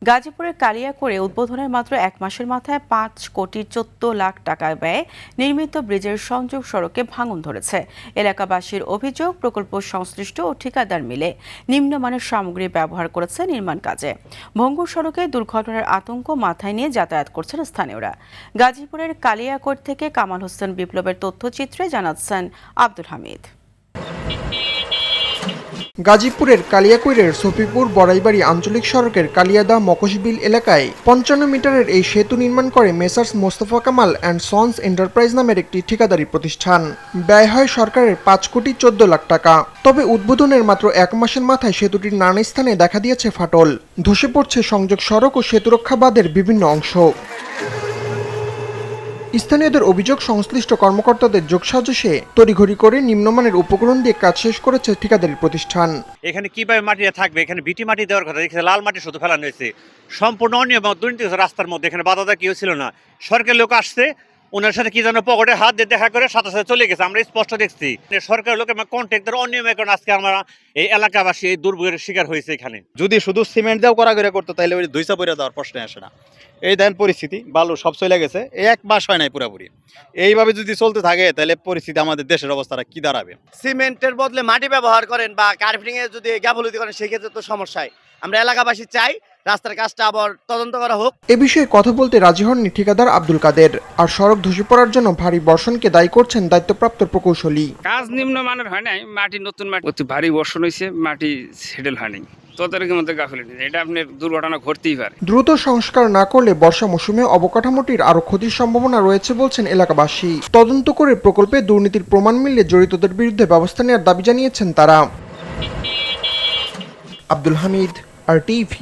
গাজীপুরের কালিয়াকৈরে উদ্বোধনের মাত্র ১ মাসের মাথায় ৫,১৪,০০,০০,০০ টাকা ব্যয়ে নির্মিত ব্রিজের সংযোগ সড়কে ভাঙন ধরেছে। এলাকাবাসীর অভিযোগ, প্রকল্প সংশ্লিষ্ট ও ঠিকাদার মিলে নিম্নমানের সামগ্রী ব্যবহার করেছে নির্মাণ কাজে। ভঙ্গুর সড়কে দুর্ঘটনার আতঙ্ক মাথায় নিয়ে যাতায়াত করছেন স্থানীয়রা। গাজীপুরের কালিয়াকৈর থেকে কামাল হোসেন বিপ্লবের তথ্যচিত্রে জানাচ্ছেন আব্দুল হামিদ। গাজীপুরের কালিয়াকৈরের সফিপুর বড়াইবাড়ি আঞ্চলিক সড়কের কালিয়াদা মকশবিল এলাকায় ৫৫ মিটারের এই সেতু নির্মাণ করে messrs Mostafa Kamal and sons enterprise নামের একটি ঠিকাদারি প্রতিষ্ঠান। ব্যয় হয় সরকারের ৫,১৪,০০,০০০ টাকা। তবে উদ্বোধনের মাত্র ১ মাসের মাথায় সেতুটির নানা স্থানে দেখা দিয়েছে ফাটল। ধসে পড়ছে সংযোগ সড়ক ও সেতুরক্ষা বাঁধের বিভিন্ন অংশ। স্থানীয়দের অভিযোগ, সংশ্লিষ্ট কর্মকর্তাদের যোগসাজশে তড়িঘড়ি করে নিম্নমানের উপকরণ দিয়ে কাজ শেষ করেছে ঠিকাদারি প্রতিষ্ঠান। এখানে কিভাবে মাটিটা থাকবে, এখানে বিটি মাটি দেওয়ার কথা, এখানে লাল মাটি শুধু ফেলানো হয়েছে। সম্পূর্ণ অনিয়ম এবং দুর্নীতি রাস্তার মধ্যে। এখানে বাধা কেউ ছিল না। সরকারের লোক আসছে, ওনার সাথে কি যেন পকেটে হাত দিয়ে দেখা করে সাথে সাথে চলে গেছে। আমরা স্পষ্ট দেখছি সরকারের লোকের কন্ট্রাক্টর অনিয়মের কারণে আজকে আমরা এই এলাকাবাসী এই দুর্ভোগের শিকার হয়েছে। এখানে যদি শুধু সিমেন্ট দেওয়া করা করে করতো তাহলে ওই দুইসা পরে দেওয়ার প্রশ্ন আসে না। এই দেন পরিস্থিতি, বালু সব চলে গেছে, এই ১ মাস হয় নাই পুরোপুরি। এইভাবে যদি চলতে থাকে তাহলে পরিস্থিতি আমাদের দেশের অবস্থাটা কি দাঁড়াবে। সিমেন্টের বদলে মাটি ব্যবহার করেন বা কার্পেটিং এ যদি গাফলতি করেন সেক্ষেত্রে তো সমস্যায়। আমরা এলাকাবাসী চাই রাস্তার কাজটা আবার তদন্ত করা হোক। এ বিষয়ে কথা বলতে রাজি হননি ঠিকাদার আব্দুল কাদের। আর সড়ক ধসে পড়ার জন্য ভারী বর্ষণকে দায়ী করছেন দায়িত্বপ্রাপ্ত প্রকৌশলী। কাজ নিম্নমানের হয় নাই, মাটি নতুন মাটি অতি ভারী বর্ষণ হয়েছে, মাটি সেটেল হয়নি। তদারকির মধ্যে গাফিলতি, এটা আপনার দুর্ঘটনা ঘটতেই পারে। দ্রুত সংস্কার না করলে বর্ষা মৌসুমে অবকাঠামোটির আরো ক্ষতির সম্ভাবনা রয়েছে বলছেন এলাকাবাসী। তদন্ত করে প্রকল্পে দুর্নীতির প্রমাণ মিললে জড়িতদের বিরুদ্ধে ব্যবস্থা নেওয়ার দাবি জানিয়েছেন তারা। আব্দুল হামিদ, RTV।